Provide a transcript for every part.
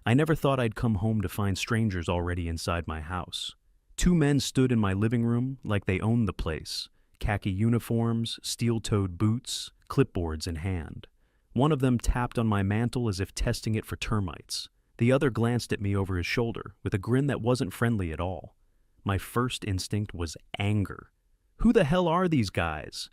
I never thought I'd come home to find strangers already inside my house. Two men stood in my living room like they owned the place, khaki uniforms, steel-toed boots, clipboards in hand. One of them tapped on my mantle as if testing it for termites. The other glanced at me over his shoulder with a grin that wasn't friendly at all. My first instinct was anger. Who the hell are these guys?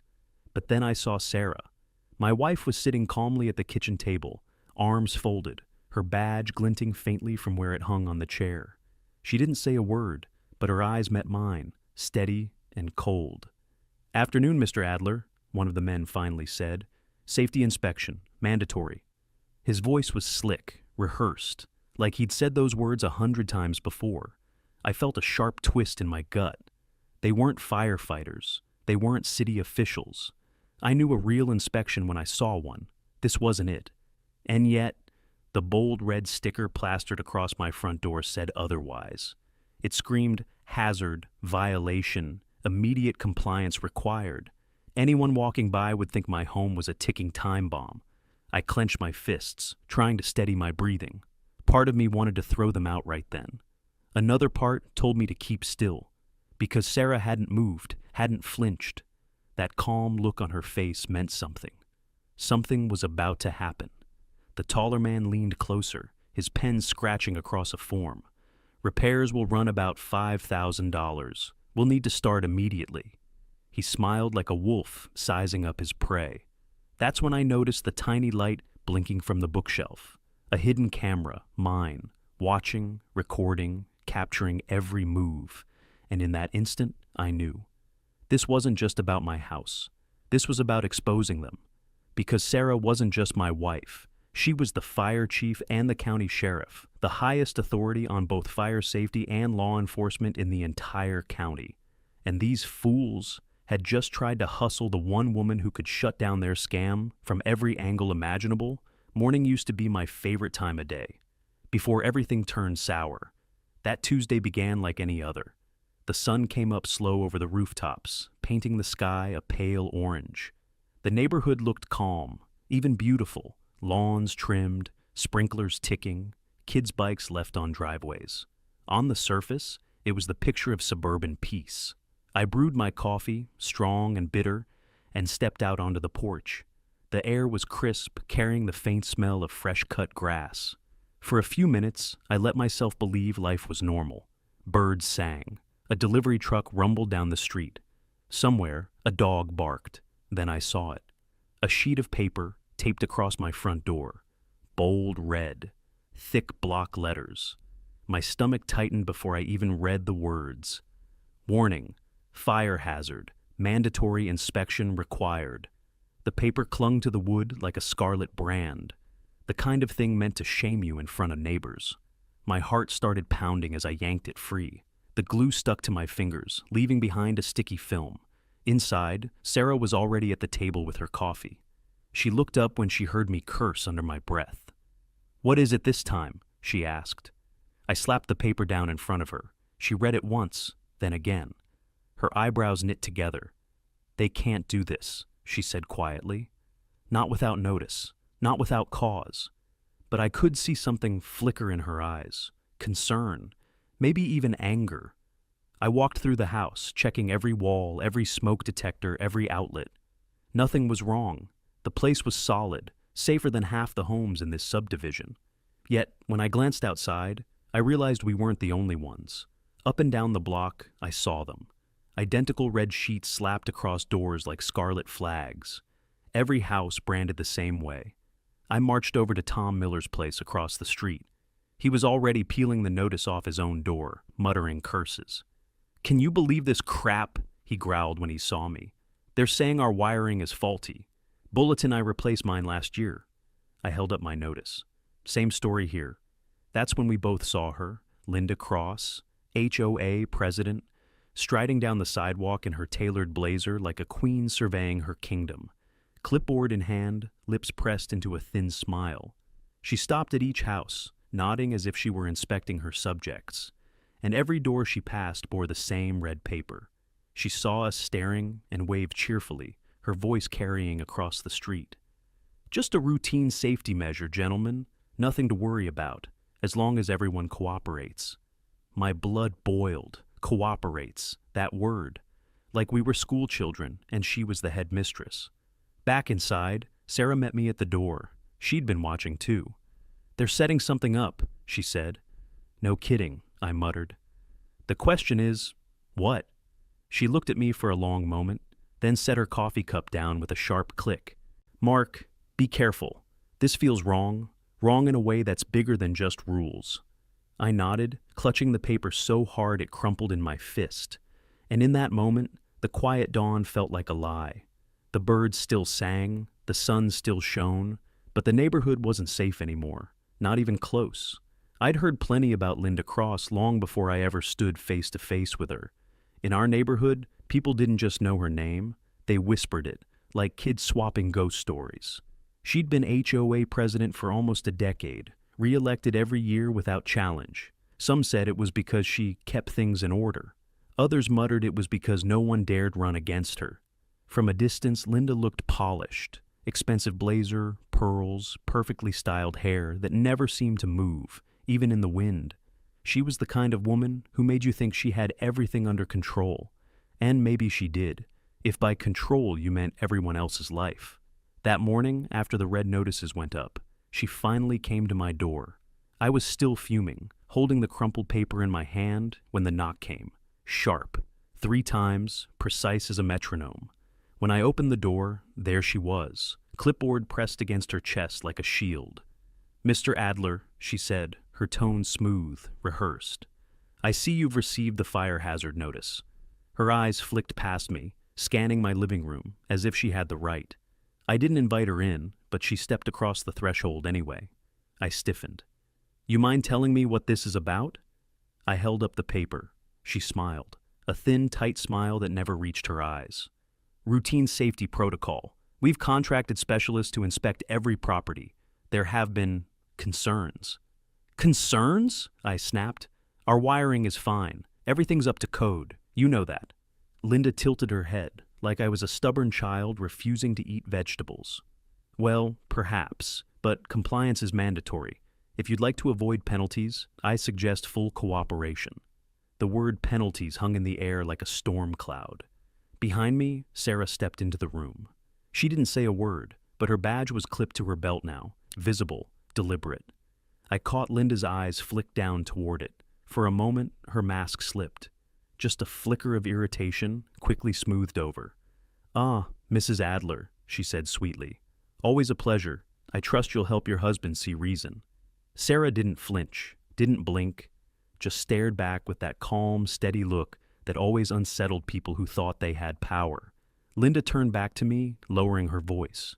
But then I saw Sarah. My wife was sitting calmly at the kitchen table, arms folded, her badge glinting faintly from where it hung on the chair. She didn't say a word, but her eyes met mine, steady and cold. "Afternoon, Mr. Adler," one of the men finally said. "Safety inspection, mandatory." His voice was slick, rehearsed, like he'd said those words 100 times before. I felt a sharp twist in my gut. They weren't firefighters. They weren't city officials. I knew a real inspection when I saw one. This wasn't it. And yet, the bold red sticker plastered across my front door said otherwise. It screamed hazard, violation, immediate compliance required. Anyone walking by would think my home was a ticking time bomb. I clenched my fists, trying to steady my breathing. Part of me wanted to throw them out right then. Another part told me to keep still, because Sarah hadn't moved, hadn't flinched. That calm look on her face meant something. Something was about to happen. The taller man leaned closer, his pen scratching across a form. "Repairs will run about $5,000. We'll need to start immediately." He smiled like a wolf sizing up his prey. That's when I noticed the tiny light blinking from the bookshelf. A hidden camera, mine, watching, recording, capturing every move. And in that instant, I knew. This wasn't just about my house. This was about exposing them. Because Sarah wasn't just my wife. She was the fire chief and the county sheriff, the highest authority on both fire safety and law enforcement in the entire county. And these fools had just tried to hustle the one woman who could shut down their scam from every angle imaginable. Morning used to be my favorite time of day. Before everything turned sour. That Tuesday began like any other. The sun came up slow over the rooftops, painting the sky a pale orange. The neighborhood looked calm, even beautiful. Lawns trimmed, sprinklers ticking, kids' bikes left on driveways. On the surface, it was the picture of suburban peace. I brewed my coffee, strong and bitter, and stepped out onto the porch. The air was crisp, carrying the faint smell of fresh-cut grass. For a few minutes, I let myself believe life was normal. Birds sang. A delivery truck rumbled down the street. Somewhere, a dog barked. Then I saw it. A sheet of paper taped across my front door. Bold red. Thick block letters. My stomach tightened before I even read the words. Warning. Fire hazard. Mandatory inspection required. The paper clung to the wood like a scarlet brand. The kind of thing meant to shame you in front of neighbors. My heart started pounding as I yanked it free. The glue stuck to my fingers, leaving behind a sticky film. Inside, Sarah was already at the table with her coffee. She looked up when she heard me curse under my breath. "What is it this time?" she asked. I slapped the paper down in front of her. She read it once, then again. Her eyebrows knit together. "They can't do this," she said quietly. Not without notice, not without cause. But I could see something flicker in her eyes. Concern, maybe even anger. I walked through the house, checking every wall, every smoke detector, every outlet. Nothing was wrong. The place was solid, safer than half the homes in this subdivision. Yet, when I glanced outside, I realized we weren't the only ones. Up and down the block, I saw them. Identical red sheets slapped across doors like scarlet flags. Every house branded the same way. I marched over to Tom Miller's place across the street. He was already peeling the notice off his own door, muttering curses. "Can you believe this crap?" he growled when he saw me. "They're saying our wiring is faulty. Bulletin I replaced mine last year." I held up my notice. Same story here. That's when we both saw her, Linda Cross, HOA president, striding down the sidewalk in her tailored blazer like a queen surveying her kingdom. Clipboard in hand, lips pressed into a thin smile. She stopped at each house, nodding as if she were inspecting her subjects. And every door she passed bore the same red paper. She saw us staring and waved cheerfully, her voice carrying across the street. "Just a routine safety measure, gentlemen. Nothing to worry about. as long as everyone cooperates. My blood boiled. Cooperates. That word. Like we were school children and she was the headmistress. Back inside, Sarah met me at the door. She'd been watching too. "They're setting something up," she said. "No kidding," I muttered. "The question is, what?" She looked at me for a long moment, then set her coffee cup down with a sharp click. "Mark, be careful. This feels wrong in a way that's bigger than just rules." I nodded, clutching the paper so hard it crumpled in my fist. And in that moment, the quiet dawn felt like a lie. The birds still sang, the sun still shone, but the neighborhood wasn't safe anymore, not even close. I'd heard plenty about Linda Cross long before I ever stood face to face with her. In our neighborhood, people didn't just know her name, they whispered it, like kids swapping ghost stories. She'd been HOA president for almost a decade, re-elected every year without challenge. Some said it was because she kept things in order. Others muttered it was because no one dared run against her. From a distance, Linda looked polished. Expensive blazer, pearls, perfectly styled hair that never seemed to move, even in the wind. She was the kind of woman who made you think she had everything under control. And maybe she did, if by control you meant everyone else's life. That morning, after the red notices went up, she finally came to my door. I was still fuming, holding the crumpled paper in my hand when the knock came. Sharp. 3 times, precise as a metronome. When I opened the door, there she was, clipboard pressed against her chest like a shield. "Mr. Adler," she said, her tone smooth, rehearsed. "I see you've received the fire hazard notice." Her eyes flicked past me, scanning my living room, as if she had the right. I didn't invite her in, but she stepped across the threshold anyway. I stiffened. "You mind telling me what this is about?" I held up the paper. She smiled, a thin, tight smile that never reached her eyes. "Routine safety protocol. We've contracted specialists to inspect every property. There have been concerns." "Concerns?" I snapped. "Our wiring is fine. Everything's up to code. You know that." Linda tilted her head, like I was a stubborn child refusing to eat vegetables. "Well, perhaps, but compliance is mandatory. If you'd like to avoid penalties, I suggest full cooperation." The word penalties hung in the air like a storm cloud. Behind me, Sarah stepped into the room. She didn't say a word, but her badge was clipped to her belt now, visible, deliberate. I caught Linda's eyes flick down toward it. For a moment, her mask slipped. Just a flicker of irritation, quickly smoothed over. "Ah, Mrs. Adler," she said sweetly. "Always a pleasure. I trust you'll help your husband see reason." Sarah didn't flinch, didn't blink, just stared back with that calm, steady look that always unsettled people who thought they had power. Linda turned back to me, lowering her voice.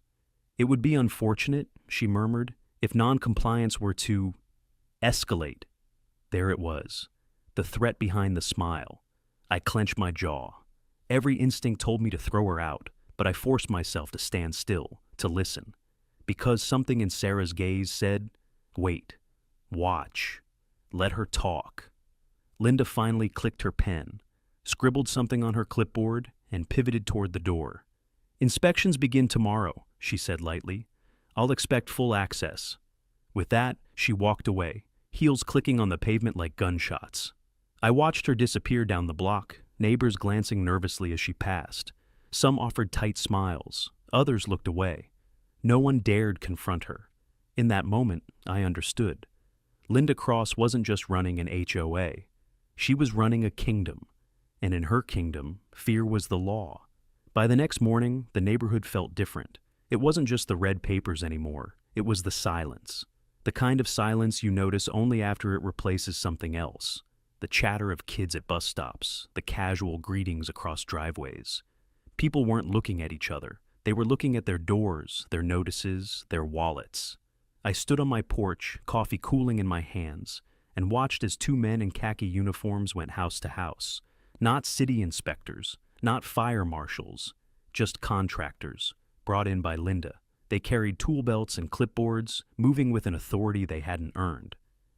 "It would be unfortunate," she murmured, "if non-compliance were to escalate." There it was, the threat behind the smile. I clenched my jaw. Every instinct told me to throw her out, but I forced myself to stand still, to listen. Because something in Sarah's gaze said, "Wait, watch, let her talk." Linda finally clicked her pen, scribbled something on her clipboard, and pivoted toward the door. "Inspections begin tomorrow," she said lightly. "I'll expect full access." With that, she walked away, heels clicking on the pavement like gunshots. I watched her disappear down the block, neighbors glancing nervously as she passed. Some offered tight smiles, others looked away. No one dared confront her. In that moment, I understood. Linda Cross wasn't just running an HOA. She was running a kingdom. And in her kingdom, fear was the law. By the next morning, the neighborhood felt different. It wasn't just the red papers anymore. It was the silence. The kind of silence you notice only after it replaces something else. The chatter of kids at bus stops, the casual greetings across driveways. People weren't looking at each other. They were looking at their doors, their notices, their wallets. I stood on my porch, coffee cooling in my hands, and watched as 2 men in khaki uniforms went house to house. Not city inspectors, not fire marshals, just contractors, brought in by Linda. They carried tool belts and clipboards, moving with an authority they hadn't earned.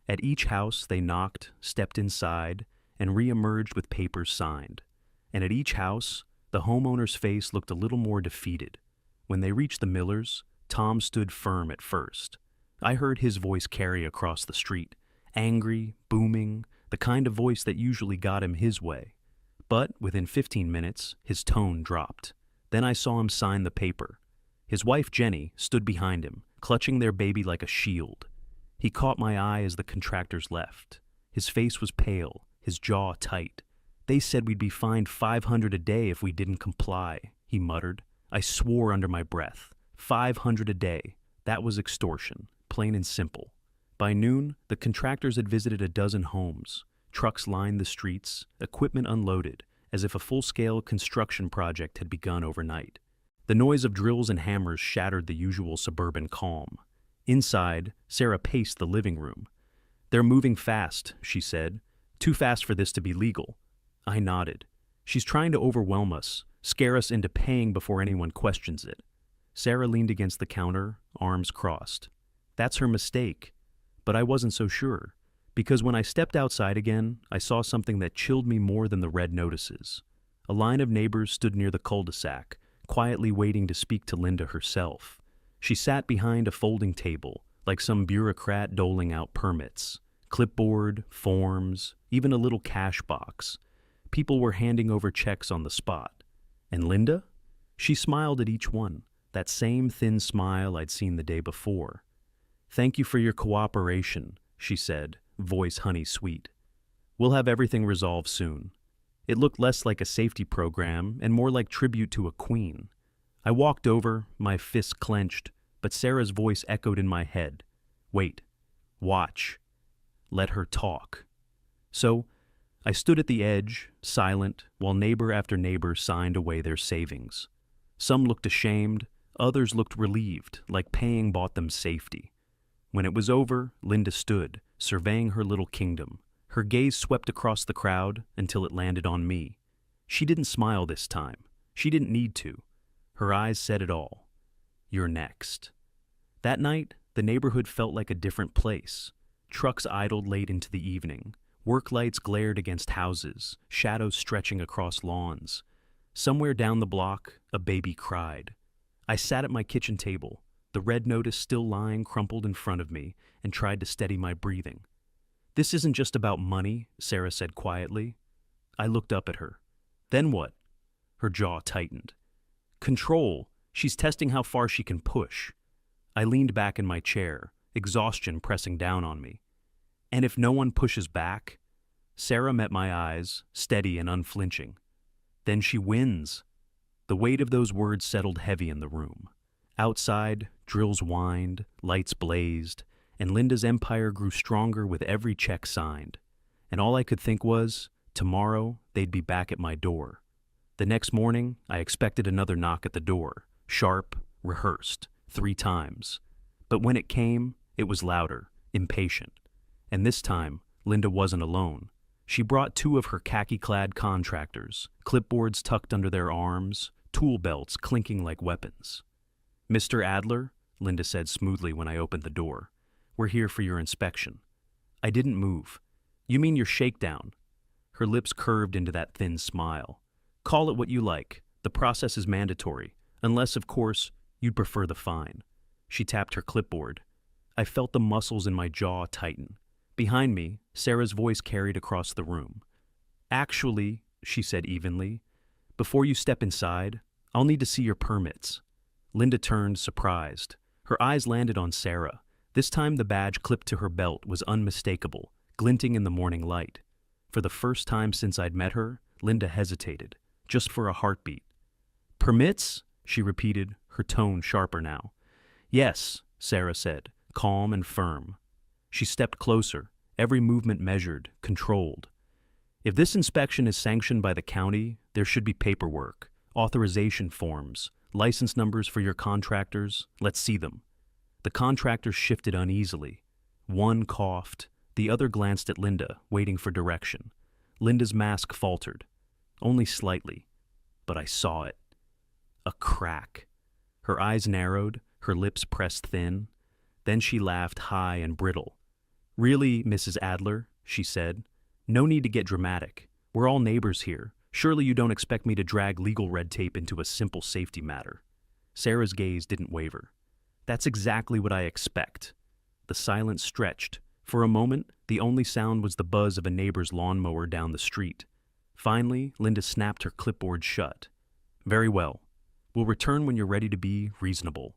At each house, they knocked, stepped inside, and re-emerged with papers signed. And at each house, the homeowner's face looked a little more defeated. When they reached the Millers, Tom stood firm at first. I heard his voice carry across the street. angry, booming, the kind of voice that usually got him his way. But within 15 minutes, his tone dropped. Then I saw him sign the paper. His wife, Jenny, stood behind him, clutching their baby like a shield. He caught my eye as the contractors left. His face was pale, his jaw tight. "They said we'd be fined $500 a day if we didn't comply," he muttered. I swore under my breath. $500 a day. That was extortion, plain and simple. By noon, the contractors had visited a dozen homes. Trucks lined the streets, equipment unloaded, as if a full-scale construction project had begun overnight. The noise of drills and hammers shattered the usual suburban calm. Inside, Sarah paced the living room. "They're moving fast," she said. "Too fast for this to be legal." I nodded. "She's trying to overwhelm us, scare us into paying before anyone questions it." Sarah leaned against the counter, arms crossed. "That's her mistake." But I wasn't so sure, because when I stepped outside again, I saw something that chilled me more than the red notices. A line of neighbors stood near the cul-de-sac, quietly waiting to speak to Linda herself. She sat behind a folding table, like some bureaucrat doling out permits. Clipboard, forms, even a little cash box. People were handing over checks on the spot. And Linda? She smiled at each one, that same thin smile I'd seen the day before. "Thank you for your cooperation," she said, voice honey-sweet. "We'll have everything resolved soon." It looked less like a safety program and more like tribute to a queen. I walked over, my fists clenched, but Sarah's voice echoed in my head. "Wait. Watch. Let her talk." So, I stood at the edge, silent, while neighbor after neighbor signed away their savings. Some looked ashamed, others looked relieved, like paying bought them safety. When it was over, Linda stood, surveying her little kingdom. Her gaze swept across the crowd until it landed on me. She didn't smile this time. She didn't need to. Her eyes said it all. "You're next." That night, the neighborhood felt like a different place. Trucks idled late into the evening. Work lights glared against houses, shadows stretching across lawns. Somewhere down the block, a baby cried. I sat at my kitchen table, the red notice still lying crumpled in front of me, and tried to steady my breathing. "This isn't just about money," Sarah said quietly. I looked up at her. "Then what?" Her jaw tightened. "Control. She's testing how far she can push." I leaned back in my chair, exhaustion pressing down on me. "And if no one pushes back?" Sarah met my eyes, steady and unflinching. "Then she wins." The weight of those words settled heavy in the room. Outside, drills whined, lights blazed, and Linda's empire grew stronger with every check signed. And all I could think was, tomorrow they'd be back at my door. The next morning, I expected another knock at the door, sharp, rehearsed, 3 times. But when it came, it was louder, impatient. And this time, Linda wasn't alone. She brought 2 of her khaki-clad contractors, clipboards tucked under their arms, tool belts clinking like weapons. "Mr. Adler," Linda said smoothly when I opened the door, "we're here for your inspection." I didn't move. "You mean your shakedown?" Her lips curved into that thin smile. "Call it what you like. The process is mandatory, unless, of course, you'd prefer the fine." She tapped her clipboard. I felt the muscles in my jaw tighten. Behind me, Sarah's voice carried across the room. "Actually," she said evenly, "before you step inside, I'll need to see your permits." Linda turned, surprised. Her eyes landed on Sarah. This time the badge clipped to her belt was unmistakable, glinting in the morning light. For the first time since I'd met her, Linda hesitated, just for a heartbeat. "Permits?" she repeated, her tone sharper now. "Yes," Sarah said, calm and firm. She stepped closer, every movement measured, controlled. "If this inspection is sanctioned by the county, there should be paperwork, authorization forms, license numbers for your contractors. Let's see them." The contractors shifted uneasily. One coughed, the other glanced at Linda, waiting for direction. Linda's mask faltered. Only slightly. But I saw it. A crack. Her eyes narrowed, her lips pressed thin. Then she laughed high and brittle. "Really, Mrs. Adler," she said, "no need to get dramatic. We're all neighbors here. Surely you don't expect me to drag legal red tape into a simple safety matter." Sarah's gaze didn't waver. "That's exactly what I expect." The silence stretched, For a moment, the only sound was the buzz of a neighbor's lawnmower down the street. Finally, Linda snapped her clipboard shut. Very well. We'll return when you're ready to be reasonable.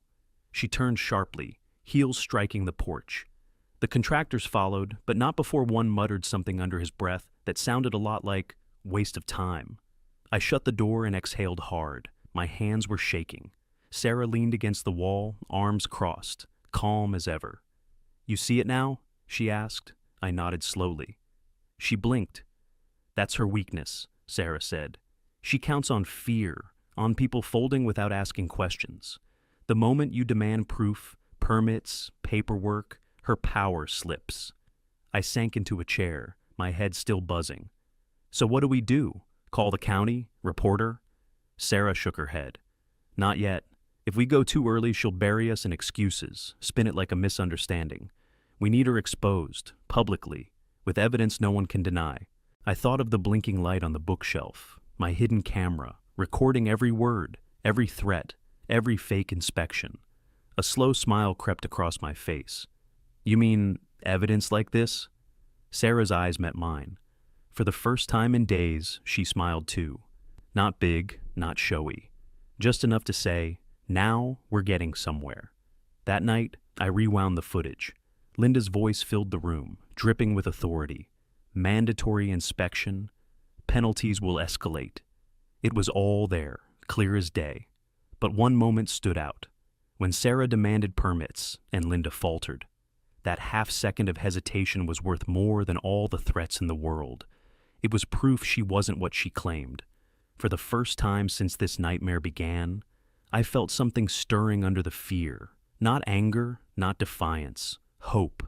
She turned sharply, heels striking the porch. The contractors followed, but not before one muttered something under his breath that sounded a lot like waste of time. I shut the door and exhaled hard. My hands were shaking. Sarah leaned against the wall, arms crossed, calm as ever. You see it now? She asked. I nodded slowly. She blinked. That's her weakness, Sarah said. She counts on fear, on people folding without asking questions. The moment you demand proof, permits, paperwork, her power slips. I sank into a chair, my head still buzzing. So what do we do? Call the county? Reporter? Sarah shook her head. Not yet. If we go too early, she'll bury us in excuses, spin it like a misunderstanding. We need her exposed, publicly, with evidence no one can deny. I thought of the blinking light on the bookshelf, my hidden camera, recording every word, every threat, every fake inspection. A slow smile crept across my face. You mean evidence like this? Sarah's eyes met mine. For the first time in days, she smiled too. Not big, not showy. Just enough to say, now we're getting somewhere. That night, I rewound the footage. Linda's voice filled the room, dripping with authority. Mandatory inspection. Penalties will escalate. It was all there, clear as day. But one moment stood out. When Sarah demanded permits and Linda faltered. That half-second of hesitation was worth more than all the threats in the world. It was proof she wasn't what she claimed. For the first time since this nightmare began, I felt something stirring under the fear. Not anger, not defiance. Hope.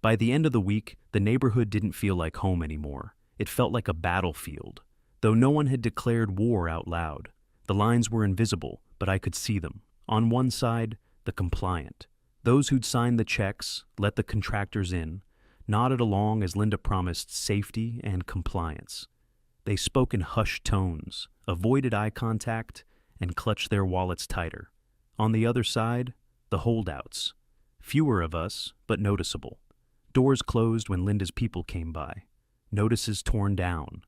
By the end of the week, the neighborhood didn't feel like home anymore. It felt like a battlefield. Though no one had declared war out loud. The lines were invisible, but I could see them. On one side, the compliant. Those who'd signed the checks, let the contractors in, nodded along as Linda promised safety and compliance. They spoke in hushed tones, avoided eye contact, and clutched their wallets tighter. On the other side, the holdouts. Fewer of us, but noticeable. Doors closed when Linda's people came by. Notices torn down.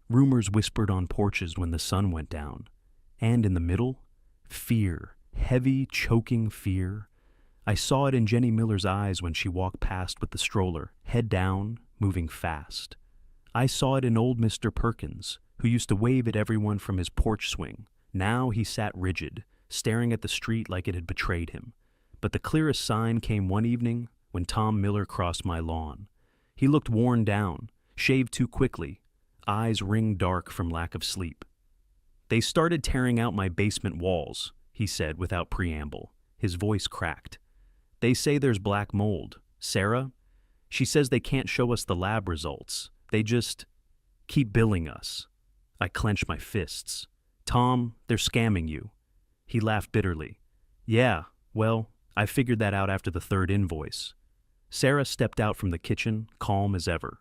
Rumors whispered on porches when the sun went down. And in the middle, fear. Heavy, choking fear. I saw it in Jenny Miller's eyes when she walked past with the stroller, head down, moving fast. I saw it in old Mr. Perkins, who used to wave at everyone from his porch swing. Now he sat rigid, staring at the street like it had betrayed him. But the clearest sign came one evening when Tom Miller crossed my lawn. He looked worn down, shaved too quickly, eyes ring dark from lack of sleep. They started tearing out my basement walls, he said without preamble. His voice cracked. They say there's black mold. Sarah? She says they can't show us the lab results. They just keep billing us. I clenched my fists. Tom, they're scamming you. He laughed bitterly. Yeah, well, I figured that out after the third invoice. Sarah stepped out from the kitchen, calm as ever.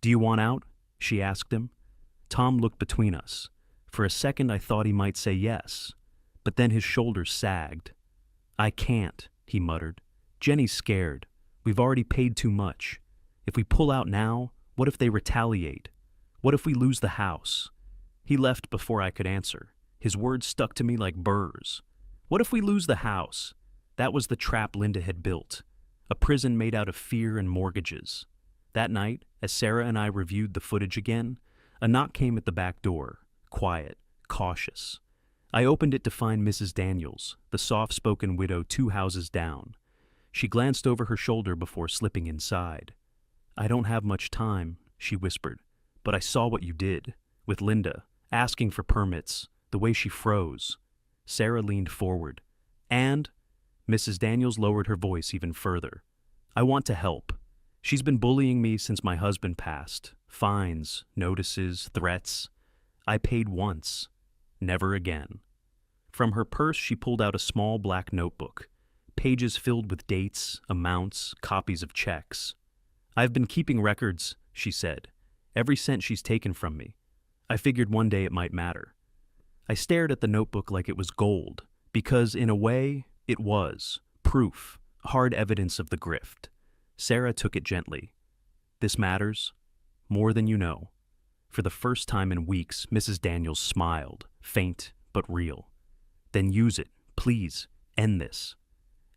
Do you want out? She asked him. Tom looked between us. For a second I thought he might say yes, but then his shoulders sagged. I can't, he muttered. Jenny's scared. We've already paid too much. If we pull out now, what if they retaliate? What if we lose the house? He left before I could answer. His words stuck to me like burrs. What if we lose the house? That was the trap Linda had built. A prison made out of fear and mortgages. That night, as Sarah and I reviewed the footage again, a knock came at the back door, quiet, cautious. I opened it to find Mrs. Daniels, the soft-spoken widow 2 houses down. She glanced over her shoulder before slipping inside. I don't have much time, she whispered, but I saw what you did, with Linda, asking for permits, the way she froze. Sarah leaned forward. And, Mrs. Daniels lowered her voice even further, I want to help. She's been bullying me since my husband passed. Fines, notices, threats. I paid once. Never again. From her purse she pulled out a small black notebook, pages filled with dates, amounts, copies of checks. I've been keeping records, she said. Every cent she's taken from me. I figured one day it might matter. I stared at the notebook like it was gold, because in a way, it was. Proof. Hard evidence of the grift. Sarah took it gently. This matters more than you know. For the first time in weeks, Mrs. Daniels smiled, faint but real. Then use it, please. End this.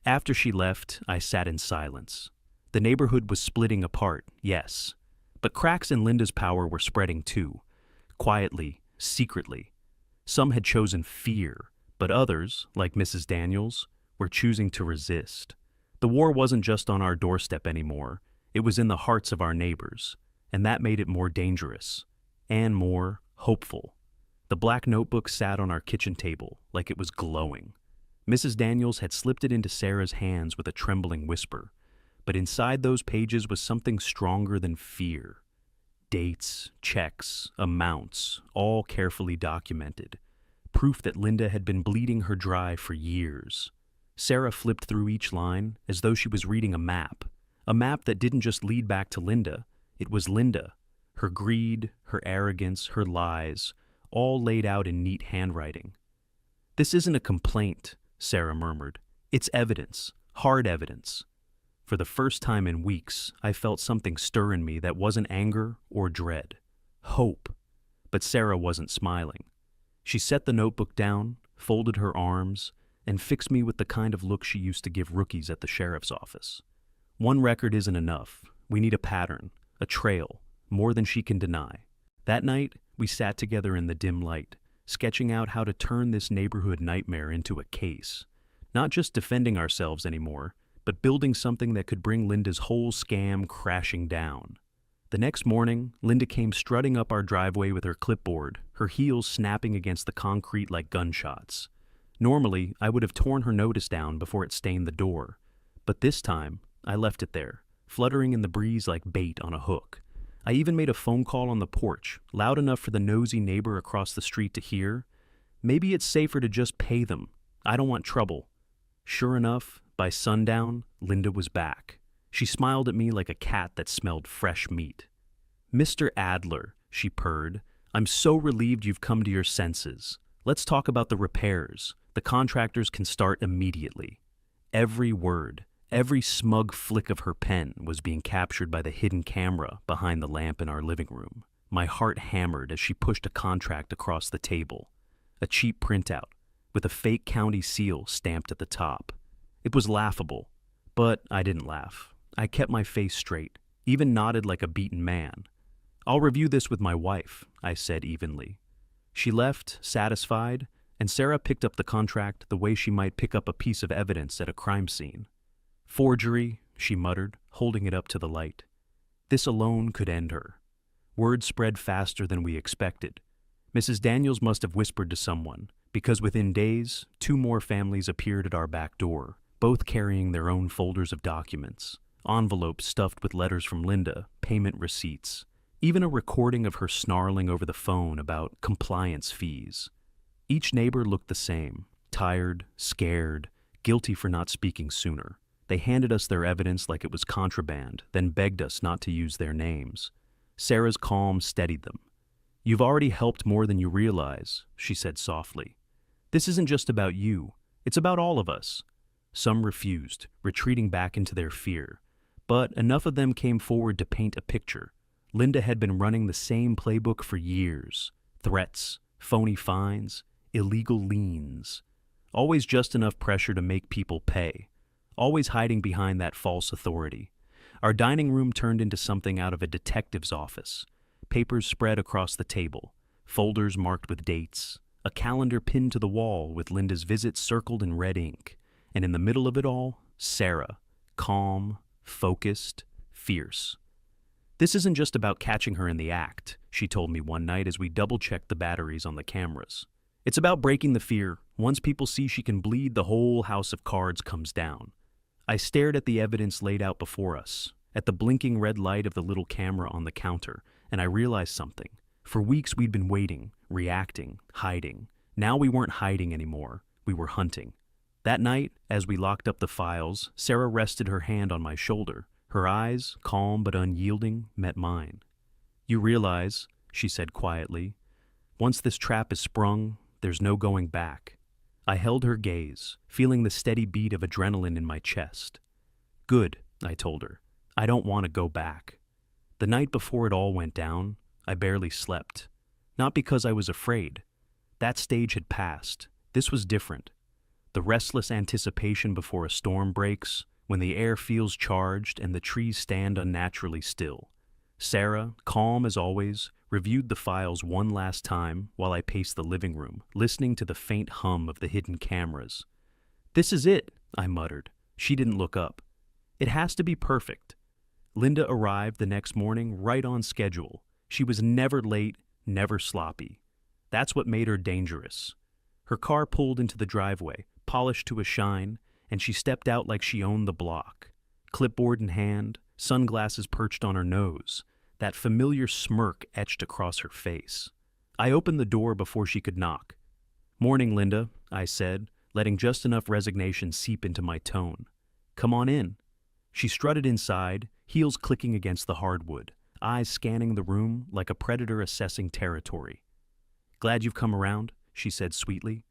After she left, I sat in silence. The neighborhood was splitting apart, yes. But cracks in Linda's power were spreading too. Quietly, secretly. Some had chosen fear, but others, like Mrs. Daniels, were choosing to resist. The war wasn't just on our doorstep anymore. It was in the hearts of our neighbors, and that made it more dangerous and more hopeful. The black notebook sat on our kitchen table like it was glowing. Mrs. Daniels had slipped it into Sarah's hands with a trembling whisper, but inside those pages was something stronger than fear. Dates, checks, amounts, all carefully documented. Proof that Linda had been bleeding her dry for years. Sarah flipped through each line as though she was reading a map that didn't just lead back to Linda, it was Linda. Her greed, her arrogance, her lies, all laid out in neat handwriting. "This isn't a complaint," Sarah murmured. "It's evidence, hard evidence." For the first time in weeks, I felt something stir in me that wasn't anger or dread. Hope. But Sarah wasn't smiling. She set the notebook down, folded her arms, and fixed me with the kind of look she used to give rookies at the sheriff's office. One record isn't enough. We need a pattern, a trail, more than she can deny. That night, we sat together in the dim light, sketching out how to turn this neighborhood nightmare into a case. Not just defending ourselves anymore, but building something that could bring Linda's whole scam crashing down. The next morning, Linda came strutting up our driveway with her clipboard, her heels snapping against the concrete like gunshots. Normally, I would have torn her notice down before it stained the door. But this time, I left it there, fluttering in the breeze like bait on a hook. I even made a phone call on the porch, loud enough for the nosy neighbor across the street to hear. Maybe it's safer to just pay them. I don't want trouble. Sure enough, by sundown, Linda was back. She smiled at me like a cat that smelled fresh meat. "Mr. Adler," she purred, "I'm so relieved you've come to your senses. Let's talk about the repairs. The contractors can start immediately." Every word, every smug flick of her pen was being captured by the hidden camera behind the lamp in our living room. My heart hammered as she pushed a contract across the table. A cheap printout, with a fake county seal stamped at the top. It was laughable, but I didn't laugh. I kept my face straight, even nodded like a beaten man. "I'll review this with my wife," I said evenly. She left, satisfied, and Sarah picked up the contract the way she might pick up a piece of evidence at a crime scene. "Forgery," she muttered, holding it up to the light. This alone could end her. Word spread faster than we expected. Mrs. Daniels must have whispered to someone, because within days, 2 more families appeared at our back door, both carrying their own folders of documents, envelopes stuffed with letters from Linda, payment receipts, even a recording of her snarling over the phone about compliance fees. Each neighbor looked the same, tired, scared, guilty for not speaking sooner. They handed us their evidence like it was contraband, then begged us not to use their names. Sarah's calm steadied them. "You've already helped more than you realize," she said softly. "This isn't just about you. It's about all of us." Some refused, retreating back into their fear. But enough of them came forward to paint a picture. Linda had been running the same playbook for years. Threats, phony fines, illegal liens. Always just enough pressure to make people pay. Always hiding behind that false authority. Our dining room turned into something out of a detective's office. Papers spread across the table, folders marked with dates, a calendar pinned to the wall with Linda's visit circled in red ink, and in the middle of it all, Sarah, calm, focused, fierce. "This isn't just about catching her in the act," she told me one night as we double-checked the batteries on the cameras. "It's about breaking the fear. Once people see she can bleed, the whole house of cards comes down." I stared at the evidence laid out before us, at the blinking red light of the little camera on the counter, and I realized something. For weeks we'd been waiting, reacting, hiding. Now we weren't hiding anymore. We were hunting. That night, as we locked up the files, Sarah rested her hand on my shoulder. Her eyes, calm but unyielding, met mine. "You realize," she said quietly, "once this trap is sprung, there's no going back." I held her gaze, feeling the steady beat of adrenaline in my chest. "Good," I told her. I don't want to go back. The night before it all went down, I barely slept. Not because I was afraid. That stage had passed. This was different. The restless anticipation before a storm breaks, when the air feels charged and the trees stand unnaturally still. Sarah, calm as always, reviewed the files one last time while I paced the living room, listening to the faint hum of the hidden cameras. "This is it," I muttered. She didn't look up. "It has to be perfect." Linda arrived the next morning right on schedule. She was never late, never sloppy. That's what made her dangerous. Her car pulled into the driveway, polished to a shine, and she stepped out like she owned the block. Clipboard in hand, sunglasses perched on her nose, that familiar smirk etched across her face. I opened the door before she could knock. "Morning, Linda," I said, letting just enough resignation seep into my tone. "Come on in." She strutted inside, heels clicking against the hardwood, eyes scanning the room like a predator assessing territory. "Glad you've come around," she said sweetly.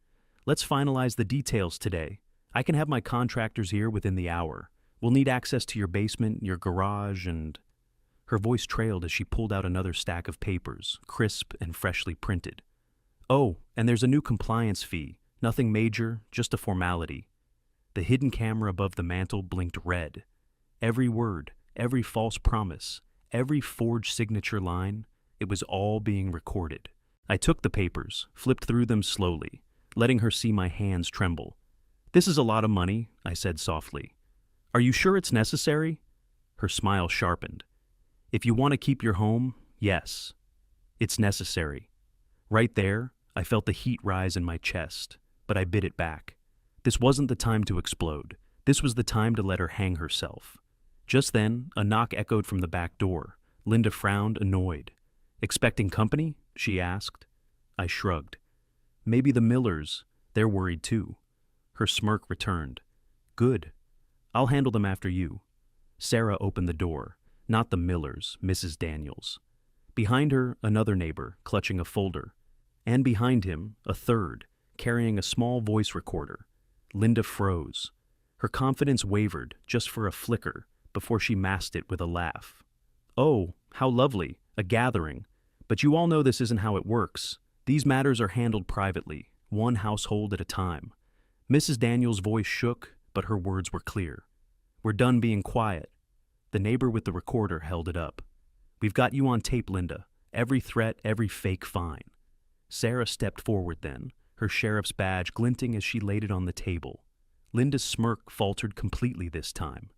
"Let's finalize the details today. I can have my contractors here within the hour. We'll need access to your basement, your garage, and—" Her voice trailed as she pulled out another stack of papers, crisp and freshly printed. "Oh, and there's a new compliance fee. Nothing major, just a formality." The hidden camera above the mantel blinked red. Every word, every false promise, every forged signature line, it was all being recorded. I took the papers, flipped through them slowly, letting her see my hands tremble. "This is a lot of money," I said softly. "Are you sure it's necessary?" Her smile sharpened. "If you want to keep your home, yes. It's necessary." Right there, I felt the heat rise in my chest, but I bit it back. This wasn't the time to explode. This was the time to let her hang herself. Just then, a knock echoed from the back door. Linda frowned, annoyed. "Expecting company?" she asked. I shrugged. "Maybe the Millers. They're worried too." Her smirk returned. "Good. I'll handle them after you." Sarah opened the door. Not the Millers, Mrs. Daniels. Behind her, another neighbor, clutching a folder. And behind him, a third, carrying a small voice recorder. Linda froze. Her confidence wavered, just for a flicker, before she masked it with a laugh. "Oh, how lovely, a gathering. But you all know this isn't how it works. These matters are handled privately, one household at a time." Mrs. Daniels' voice shook, but her words were clear. "We're done being quiet." The neighbor with the recorder held it up. "We've got you on tape, Linda. Every threat, every fake fine." Sarah stepped forward then, her sheriff's badge glinting as she laid it on the table. Linda's smirk faltered completely this time.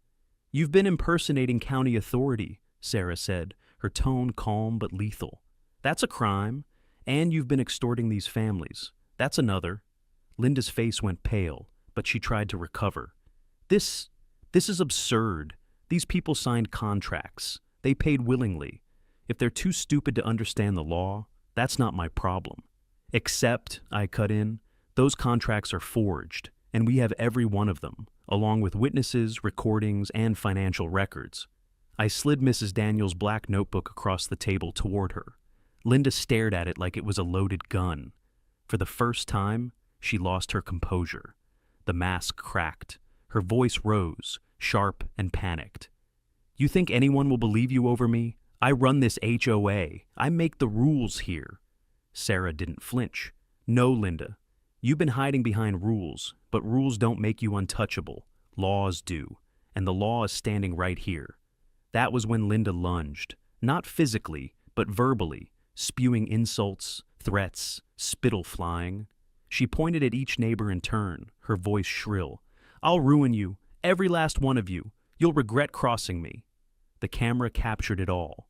"You've been impersonating county authority," Sarah said, her tone calm but lethal. "That's a crime. And you've been extorting these families. That's another." Linda's face went pale, but she tried to recover. This is absurd. These people signed contracts. They paid willingly. If they're too stupid to understand the law, that's not my problem. "Except," I cut in, "those contracts are forged, and we have every one of them, along with witnesses, recordings, and financial records." I slid Mrs. Daniels' black notebook across the table toward her. Linda stared at it like it was a loaded gun. For the first time, she lost her composure. The mask cracked. Her voice rose, sharp and panicked. "You think anyone will believe you over me? I run this HOA. I make the rules here." Sarah didn't flinch. "No, Linda. You've been hiding behind rules, but rules don't make you untouchable. Laws do. And the law is standing right here." That was when Linda lunged, not physically, but verbally, spewing insults, threats, spittle flying. She pointed at each neighbor in turn, her voice shrill. "I'll ruin you, every last one of you. You'll regret crossing me." The camera captured it all.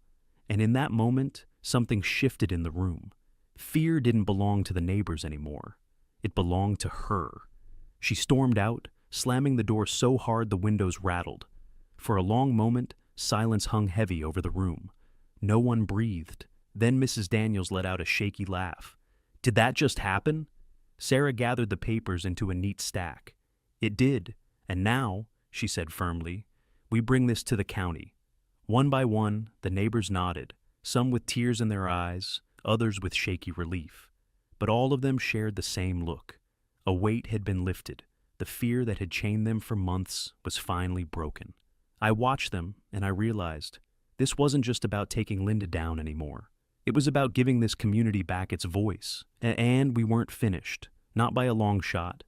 And in that moment, something shifted in the room. Fear didn't belong to the neighbors anymore. It belonged to her. She stormed out, slamming the door so hard the windows rattled. For a long moment, silence hung heavy over the room. No one breathed. Then Mrs. Daniels let out a shaky laugh. "Did that just happen?" Sarah gathered the papers into a neat stack. "It did. And now," she said firmly, "we bring this to the county." One by one, the neighbors nodded, some with tears in their eyes, others with shaky relief. But all of them shared the same look. A weight had been lifted. The fear that had chained them for months was finally broken. I watched them, and I realized this wasn't just about taking Linda down anymore. It was about giving this community back its voice. And we weren't finished, not by a long shot.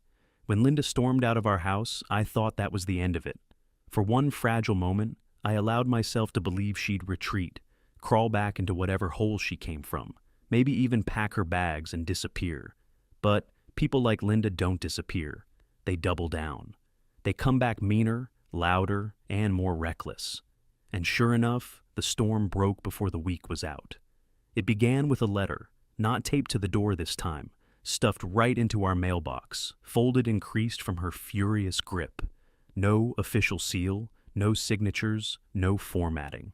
When Linda stormed out of our house, I thought that was the end of it. For one fragile moment, I allowed myself to believe she'd retreat, crawl back into whatever hole she came from, maybe even pack her bags and disappear. But people like Linda don't disappear. They double down. They come back meaner, louder, and more reckless. And sure enough, the storm broke before the week was out. It began with a letter, not taped to the door this time, stuffed right into our mailbox, folded and creased from her furious grip. No official seal, no signatures, no formatting.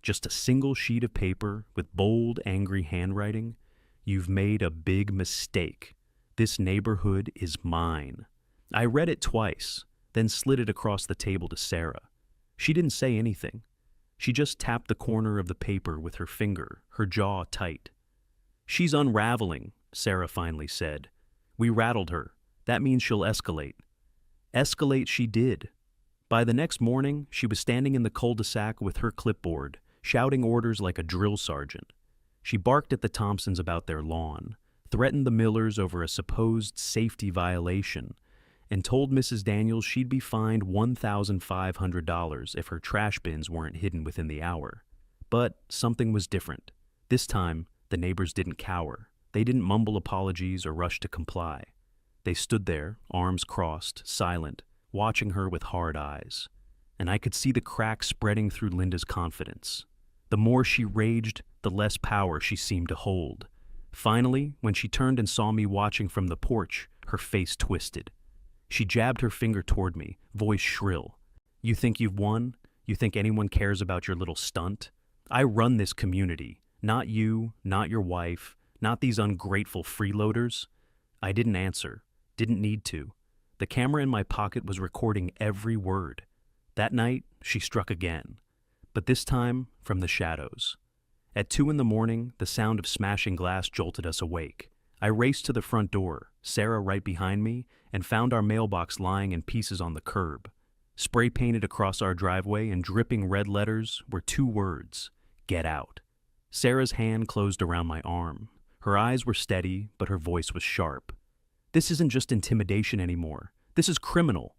Just a single sheet of paper with bold, angry handwriting. You've made a big mistake. This neighborhood is mine. I read it twice, then slid it across the table to Sarah. She didn't say anything. She just tapped the corner of the paper with her finger, her jaw tight. "She's unraveling," Sarah finally said. "We rattled her. That means she'll escalate." Escalate she did. By the next morning, she was standing in the cul-de-sac with her clipboard, shouting orders like a drill sergeant. She barked at the Thompsons about their lawn, threatened the Millers over a supposed safety violation, and told Mrs. Daniels she'd be fined $1,500 if her trash bins weren't hidden within the hour. But something was different. This time, the neighbors didn't cower. They didn't mumble apologies or rush to comply. They stood there, arms crossed, silent, watching her with hard eyes. And I could see the crack spreading through Linda's confidence. The more she raged, the less power she seemed to hold. Finally, when she turned and saw me watching from the porch, her face twisted. She jabbed her finger toward me, voice shrill. "You think you've won? You think anyone cares about your little stunt? I run this community. Not you, not your wife, not these ungrateful freeloaders." I didn't answer. Didn't need to. The camera in my pocket was recording every word. That night, she struck again. But this time, from the shadows. At 2 a.m, the sound of smashing glass jolted us awake. I raced to the front door, Sarah right behind me, and found our mailbox lying in pieces on the curb. Spray painted across our driveway in dripping red letters were 2 words: "Get out." Sarah's hand closed around my arm. Her eyes were steady, but her voice was sharp. "This isn't just intimidation anymore. This is criminal."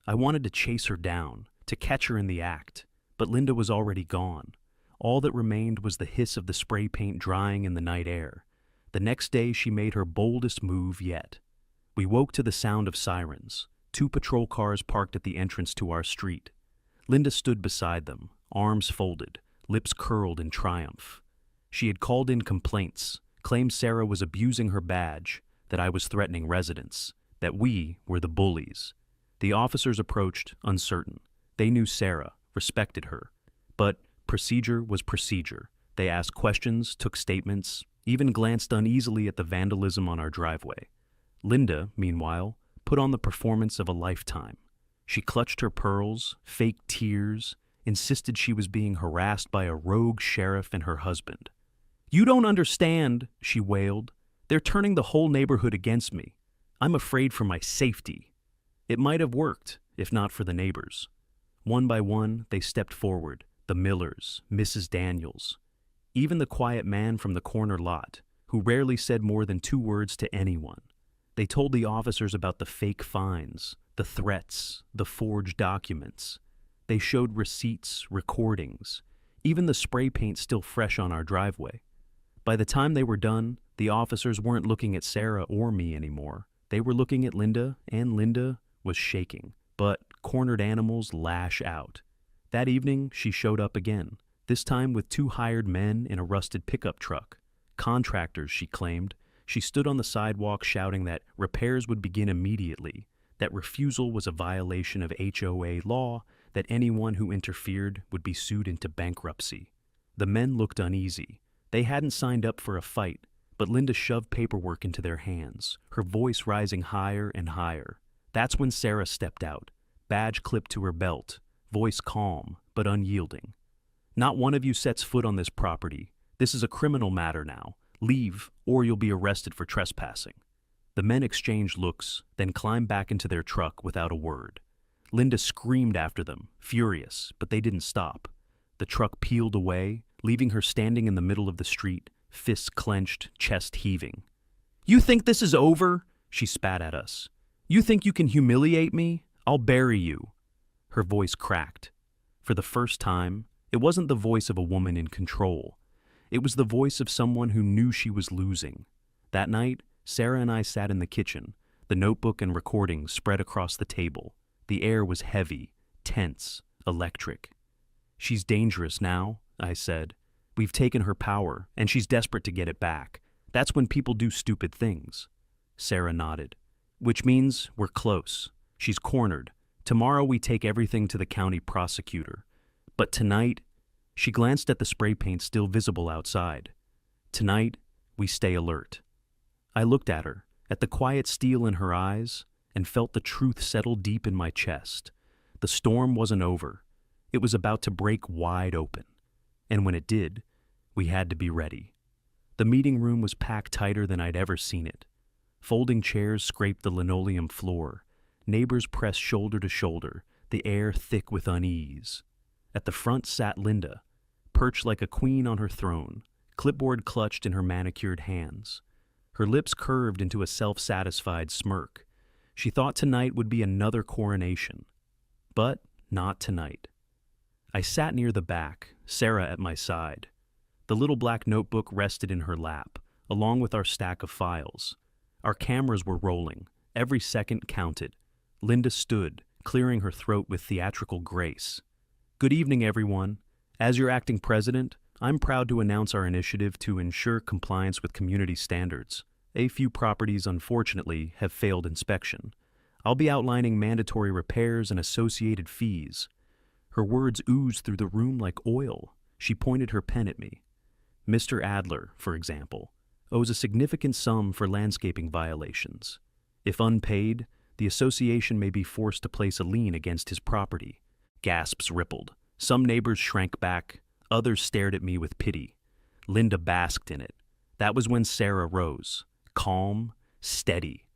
I wanted to chase her down, to catch her in the act, but Linda was already gone. All that remained was the hiss of the spray paint drying in the night air. The next day, she made her boldest move yet. We woke to the sound of sirens, 2 patrol cars parked at the entrance to our street. Linda stood beside them, arms folded, lips curled in triumph. She had called in complaints, claimed Sarah was abusing her badge, that I was threatening residents, that we were the bullies. The officers approached, uncertain. They knew Sarah, respected her. But procedure was procedure. They asked questions, took statements, even glanced uneasily at the vandalism on our driveway. Linda, meanwhile, put on the performance of a lifetime. She clutched her pearls, faked tears, insisted she was being harassed by a rogue sheriff and her husband. "You don't understand," she wailed. "They're turning the whole neighborhood against me. I'm afraid for my safety." It might have worked, if not for the neighbors. One by one, they stepped forward, the Millers, Mrs. Daniels, even the quiet man from the corner lot, who rarely said more than 2 words to anyone. They told the officers about the fake fines, the threats, the forged documents. They showed receipts, recordings, even the spray paint still fresh on our driveway. By the time they were done, the officers weren't looking at Sarah or me anymore. They were looking at Linda, and Linda was shaking. But cornered animals lash out. That evening, she showed up again, this time with 2 hired men in a rusted pickup truck. Contractors, she claimed. She stood on the sidewalk shouting that repairs would begin immediately, that refusal was a violation of HOA law, that anyone who interfered would be sued into bankruptcy. The men looked uneasy. They hadn't signed up for a fight, but Linda shoved paperwork into their hands, her voice rising higher and higher. That's when Sarah stepped out, badge clipped to her belt, voice calm but unyielding. "Not one of you sets foot on this property. This is a criminal matter now. Leave, or you'll be arrested for trespassing." The men exchanged looks, then climbed back into their truck without a word. Linda screamed after them, furious, but they didn't stop. The truck peeled away, leaving her standing in the middle of the street, fists clenched, chest heaving. "You think this is over?" she spat at us. "You think you can humiliate me? I'll bury you." Her voice cracked. For the first time, it wasn't the voice of a woman in control. It was the voice of someone who knew she was losing. That night, Sarah and I sat in the kitchen, the notebook and recordings spread across the table. The air was heavy, tense, electric. "She's dangerous now," I said. "We've taken her power, and she's desperate to get it back. That's when people do stupid things." Sarah nodded. "Which means we're close. She's cornered. Tomorrow we take everything to the county prosecutor. But tonight," she glanced at the spray paint still visible outside. "Tonight, we stay alert." I looked at her, at the quiet steel in her eyes, and felt the truth settle deep in my chest. The storm wasn't over. It was about to break wide open. And when it did, we had to be ready. The meeting room was packed tighter than I'd ever seen it. Folding chairs scraped the linoleum floor. Neighbors pressed shoulder to shoulder, the air thick with unease. At the front sat Linda, perched like a queen on her throne, clipboard clutched in her manicured hands. Her lips curved into a self-satisfied smirk. She thought tonight would be another coronation. But not tonight. I sat near the back, Sarah at my side. The little black notebook rested in her lap, along with our stack of files. Our cameras were rolling. Every second counted. Linda stood, clearing her throat with theatrical grace. "Good evening, everyone. As your acting president, I'm proud to announce our initiative to ensure compliance with community standards. A few properties, unfortunately, have failed inspection. I'll be outlining mandatory repairs and associated fees." Her words oozed through the room like oil. She pointed her pen at me. "Mr. Adler, for example, owes a significant sum for landscaping violations. If unpaid, the association may be forced to place a lien against his property." Gasps rippled. Some neighbors shrank back. Others stared at me with pity. Linda basked in it. That was when Sarah rose. Calm, steady.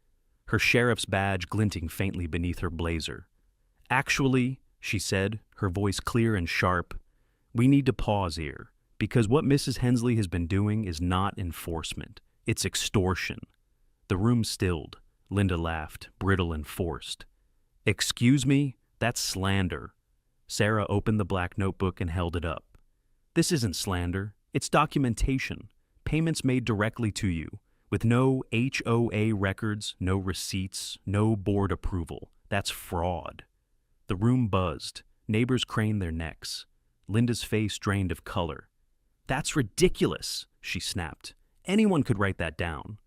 Her sheriff's badge glinting faintly beneath her blazer. "Actually," she said, her voice clear and sharp, "we need to pause here, because what Mrs. Hensley has been doing is not enforcement. It's extortion." The room stilled. Linda laughed, brittle and forced. "Excuse me? That's slander." Sarah opened the black notebook and held it up. "This isn't slander. It's documentation. Payments made directly to you, with no HOA records, no receipts, no board approval. That's fraud." The room buzzed. Neighbors craned their necks. Linda's face drained of color. "That's ridiculous," she snapped. "Anyone could write that down."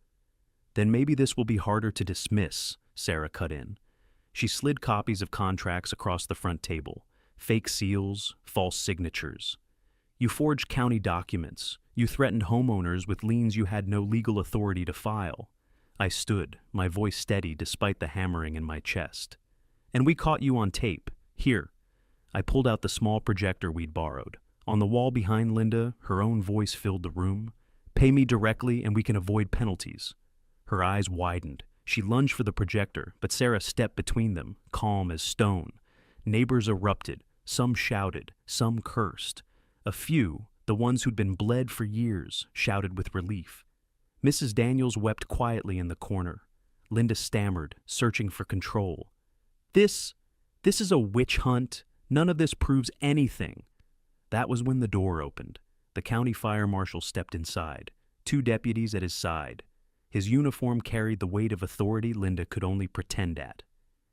"Then maybe this will be harder to dismiss," Sarah cut in. She slid copies of contracts across the front table. Fake seals, false signatures. "You forged county documents. You threatened homeowners with liens you had no legal authority to file." I stood, my voice steady despite the hammering in my chest. "And we caught you on tape. Here." I pulled out the small projector we'd borrowed. On the wall behind Linda, her own voice filled the room. "Pay me directly and we can avoid penalties." Her eyes widened. She lunged for the projector, but Sarah stepped between them, calm as stone. Neighbors erupted. Some shouted, some cursed. A few, the ones who'd been bled for years, shouted with relief. Mrs. Daniels wept quietly in the corner. Linda stammered, searching for control. This is a witch hunt. None of this proves anything." That was when the door opened. The county fire marshal stepped inside, 2 deputies at his side. His uniform carried the weight of authority Linda could only pretend at.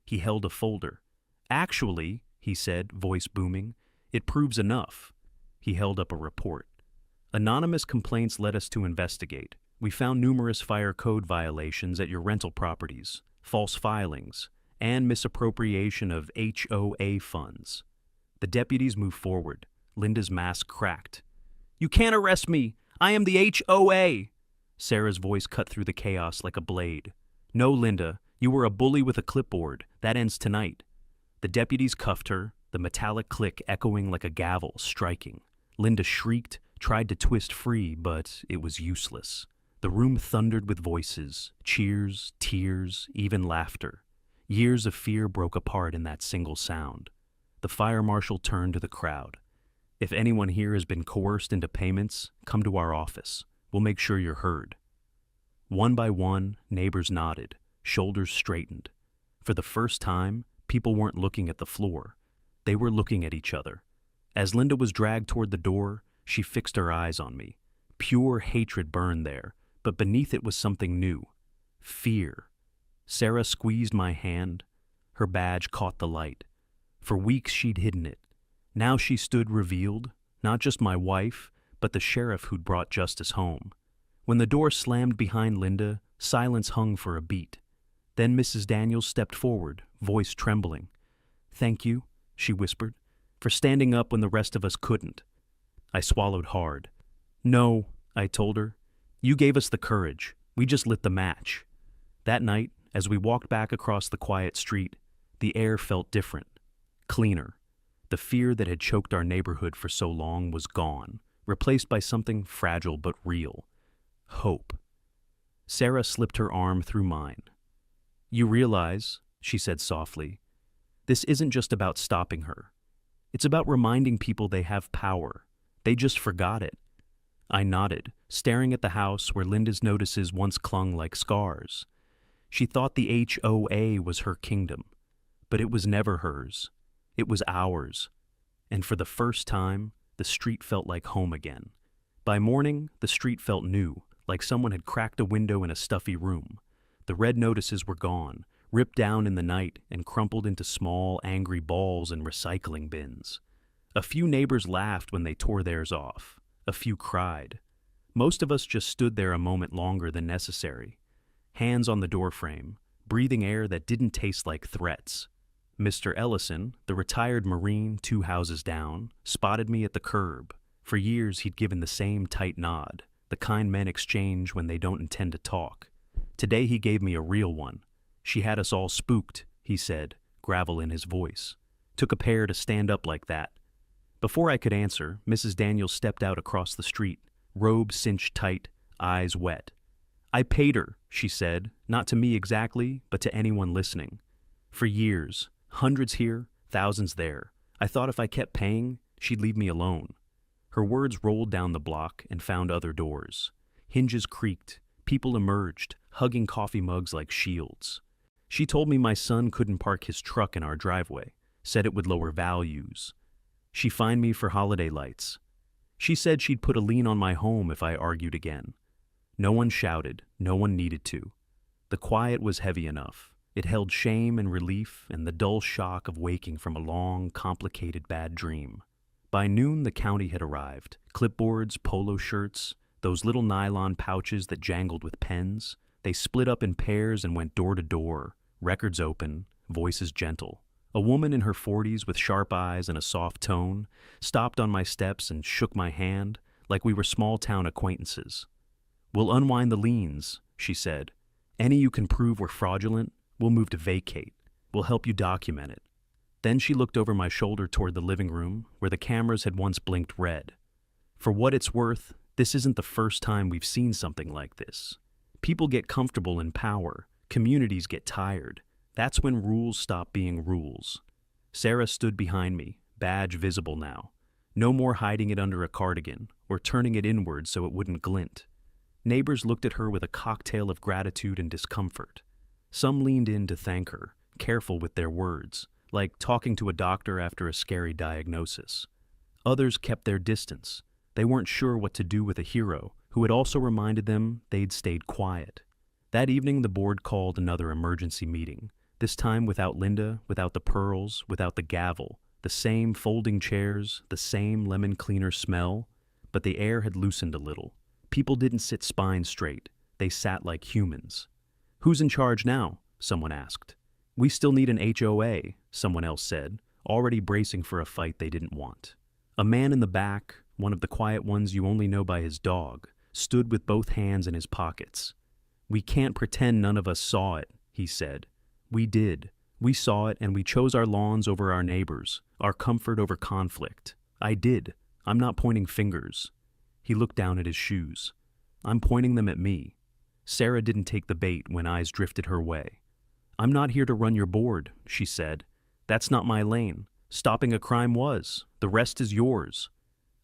He held a folder. "Actually," he said, voice booming, "it proves enough." He held up a report. "Anonymous complaints led us to investigate. We found numerous fire code violations at your rental properties, false filings, and misappropriation of HOA funds." The deputies moved forward. Linda's mask cracked. "You can't arrest me! I am the HOA!" Sarah's voice cut through the chaos like a blade. "No, Linda, you were a bully with a clipboard. That ends tonight." The deputies cuffed her, the metallic click echoing like a gavel striking. Linda shrieked, tried to twist free, but it was useless. The room thundered with voices, cheers, tears, even laughter. Years of fear broke apart in that single sound. The fire marshal turned to the crowd. "If anyone here has been coerced into payments, come to our office. We'll make sure you're heard." One by one, neighbors nodded, shoulders straightened. For the first time, people weren't looking at the floor. They were looking at each other. As Linda was dragged toward the door, she fixed her eyes on me. Pure hatred burned there, but beneath it was something new. Fear. Sarah squeezed my hand. Her badge caught the light. For weeks she'd hidden it. Now she stood revealed, not just my wife, but the sheriff who'd brought justice home. When the door slammed behind Linda, silence hung for a beat. Then Mrs. Daniels stepped forward, voice trembling. "Thank you," she whispered, "for standing up when the rest of us couldn't." I swallowed hard. "No," I told her. "You gave us the courage. We just lit the match." That night, as we walked back across the quiet street, the air felt different, cleaner. The fear that had choked our neighborhood for so long was gone, replaced by something fragile but real. Hope. Sarah slipped her arm through mine. "You realize," she said softly, "this isn't just about stopping her. It's about reminding people they have power. They just forgot it." I nodded, staring at the house where Linda's notices once clung like scars. She thought the HOA was her kingdom, but it was never hers. It was ours. And for the first time, the street felt like home again. By morning, the street felt new, like someone had cracked a window in a stuffy room. The red notices were gone, ripped down in the night and crumpled into small, angry balls in recycling bins. A few neighbors laughed when they tore theirs off. A few cried. Most of us just stood there a moment longer than necessary. Hands on the doorframe, breathing air that didn't taste like threats. Mr. Ellison, the retired Marine 2 houses down, spotted me at the curb. For years he'd given the same tight nod, the kind men exchange when they don't intend to talk. Today he gave me a real one. "She had us all spooked," he said, gravel in his voice. "Took a pair to stand up like that." Before I could answer, Mrs. Daniels stepped out across the street, robe cinched tight, eyes wet. "I paid her," she said, not to me exactly, but to anyone listening. "For years, hundreds here, thousands there. I thought if I kept paying, she'd leave me alone." Her words rolled down the block and found other doors. Hinges creaked, people emerged, hugging coffee mugs like shields. She told me my son couldn't park his truck in our driveway, said it would lower values. She fined me for holiday lights. She said she'd put a lien on my home if I argued again. No one shouted, no one needed to. The quiet was heavy enough. It held shame and relief and the dull shock of waking from a long, complicated bad dream. By noon, the county had arrived. Clipboards, polo shirts, those little nylon pouches that jangled with pens. They split up in pairs and went door to door, records open, voices gentle. A woman in her 40s with sharp eyes and a soft tone stopped on my steps and shook my hand like we were small-town acquaintances. "We'll unwind the liens," she said. "Any you can prove were fraudulent, we'll move to vacate. We'll help you document it." Then she looked over my shoulder toward the living room, where the cameras had once blinked red. "For what it's worth, this isn't the first time we've seen something like this. People get comfortable in power. Communities get tired. That's when rules stop being rules." Sarah stood behind me, badge visible now. No more hiding it under a cardigan or turning it inward so it wouldn't glint. Neighbors looked at her with a cocktail of gratitude and discomfort. Some leaned in to thank her, careful with their words, like talking to a doctor after a scary diagnosis. Others kept their distance. They weren't sure what to do with a hero who had also reminded them they'd stayed quiet. That evening, the board called another emergency meeting. This time without Linda, without the pearls, without the gavel, the same folding chairs, the same lemon cleaner smell, but the air had loosened a little. People didn't sit spine straight. They sat like humans. "Who's in charge now?" someone asked. "We still need an HOA," someone else said, already bracing for a fight they didn't want. A man in the back, one of the quiet ones you only know by his dog, stood with both hands in his pockets. "We can't pretend none of us saw it," he said. "We did. We saw it and we chose our lawns over our neighbors, our comfort over conflict. I did. I'm not pointing fingers." He looked down at his shoes. "I'm pointing them at me." Sarah didn't take the bait when eyes drifted her way. I'm not here to run your board, she said. That's not my lane. Stopping a crime was. The rest is yours.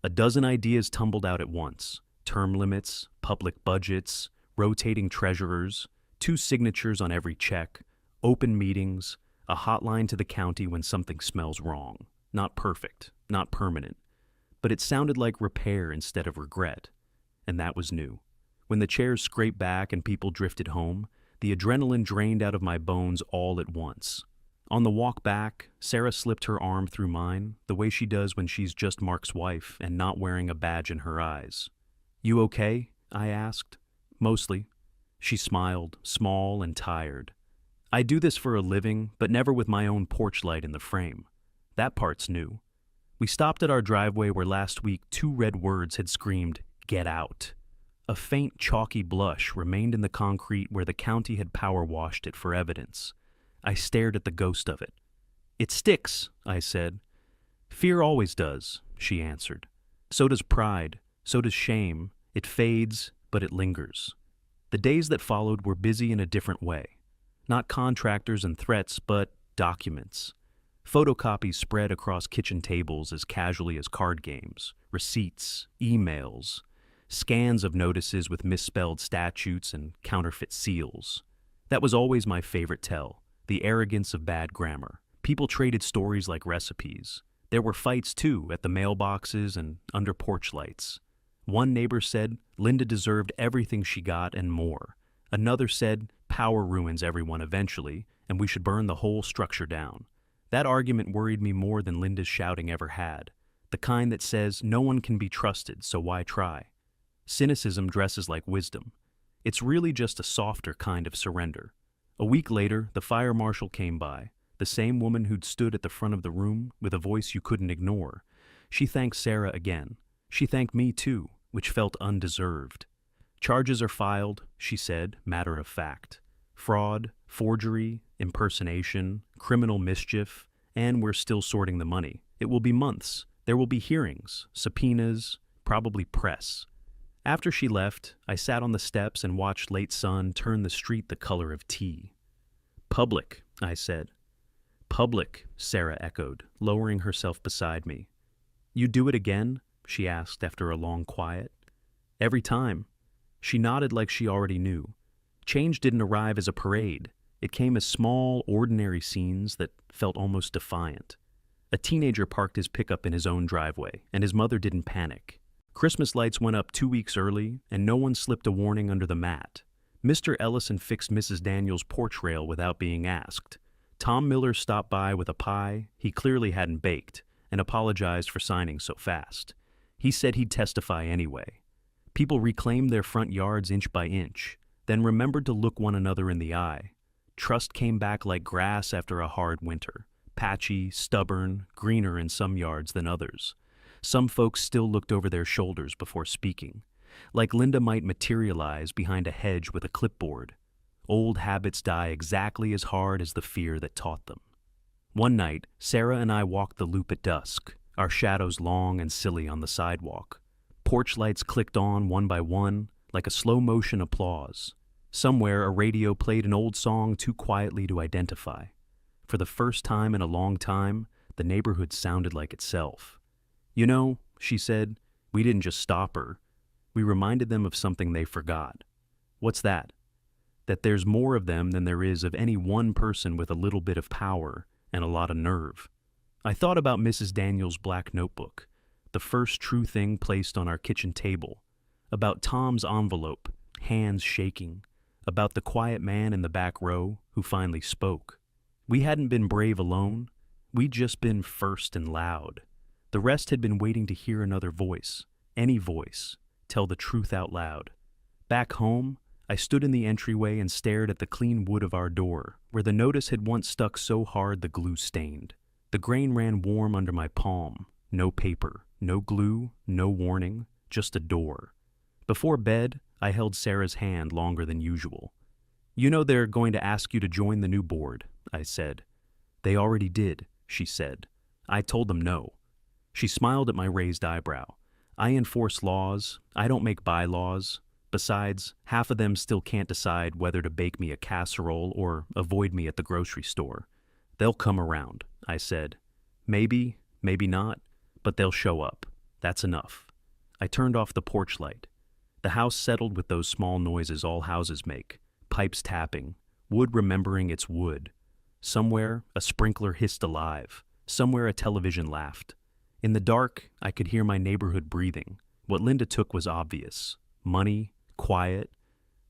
A dozen ideas tumbled out at once. Term limits, public budgets, rotating treasurers, 2 signatures on every check, open meetings, a hotline to the county when something smells wrong. Not perfect, not permanent. But it sounded like repair instead of regret. And that was new. When the chairs scraped back and people drifted home, the adrenaline drained out of my bones all at once. On the walk back, Sarah slipped her arm through mine, the way she does when she's just Mark's wife and not wearing a badge in her eyes. You okay? I asked. Mostly. She smiled, small and tired. I do this for a living, but never with my own porch light in the frame. That part's new. We stopped at our driveway where last week 2 red words had screamed, "Get out." A faint, chalky blush remained in the concrete where the county had power washed it for evidence. I stared at the ghost of it. It sticks, I said. Fear always does, she answered. So does pride, so does shame. It fades, but it lingers. The days that followed were busy in a different way. Not contractors and threats, but documents. Photocopies spread across kitchen tables as casually as card games, receipts, emails, scans of notices with misspelled statutes and counterfeit seals. That was always my favorite tell, the arrogance of bad grammar. People traded stories like recipes. There were fights, too, at the mailboxes and under porch lights. One neighbor said Linda deserved everything she got and more. Another said power ruins everyone eventually, and we should burn the whole structure down. That argument worried me more than Linda's shouting ever had, the kind that says no one can be trusted, so why try? Cynicism dresses like wisdom. It's really just a softer kind of surrender. A week later, the fire marshal came by, the same woman who'd stood at the front of the room with a voice you couldn't ignore. She thanked Sarah again. She thanked me too, which felt undeserved. Charges are filed, she said, matter of fact. Fraud, forgery, impersonation, criminal mischief, and we're still sorting the money. It will be months. There will be hearings, subpoenas, probably press. After she left, I sat on the steps and watched late sun turn the street the color of tea. Public, I said. Public, Sarah echoed, lowering herself beside me. You do it again? She asked after a long quiet. Every time. She nodded like she already knew. Change didn't arrive as a parade. It came as small, ordinary scenes that felt almost defiant. A teenager parked his pickup in his own driveway, and his mother didn't panic. Christmas lights went up 2 weeks early, and no one slipped a warning under the mat. Mr. Ellison fixed Mrs. Daniels' porch rail without being asked. Tom Miller stopped by with a pie he clearly hadn't baked, and apologized for signing so fast. He said he'd testify anyway. People reclaimed their front yards inch by inch, then remembered to look one another in the eye. Trust came back like grass after a hard winter, patchy, stubborn, greener in some yards than others. Some folks still looked over their shoulders before speaking, like Linda might materialize behind a hedge with a clipboard. Old habits die exactly as hard as the fear that taught them. One night, Sarah and I walked the loop at dusk, our shadows long and silly on the sidewalk. Porch lights clicked on one by one, like a slow-motion applause. Somewhere, a radio played an old song too quietly to identify. For the first time in a long time, the neighborhood sounded like itself. You know, she said, we didn't just stop her. We reminded them of something they forgot. What's that? That there's more of them than there is of any one person with a little bit of power and a lot of nerve. I thought about Mrs. Daniels' black notebook, the first true thing placed on our kitchen table, about Tom's envelope, hands shaking, about the quiet man in the back row who finally spoke. We hadn't been brave alone. We'd just been first and loud. The rest had been waiting to hear another voice, any voice, tell the truth out loud. Back home, I stood in the entryway and stared at the clean wood of our door, where the notice had once stuck so hard the glue stained. The grain ran warm under my palm. No paper, no glue, no warning, just a door. Before bed, I held Sarah's hand longer than usual. You know they're going to ask you to join the new board, I said. They already did, she said. I told them no. She smiled at my raised eyebrow. I enforce laws. I don't make bylaws. Besides, half of them still can't decide whether to bake me a casserole or avoid me at the grocery store. They'll come around, I said. Maybe, maybe not, but they'll show up. That's enough. I turned off the porch light. The house settled with those small noises all houses make, pipes tapping, wood remembering its wood. Somewhere, a sprinkler hissed alive. Somewhere, a television laughed. In the dark, I could hear my neighborhood breathing. What Linda took was obvious. Money, quiet,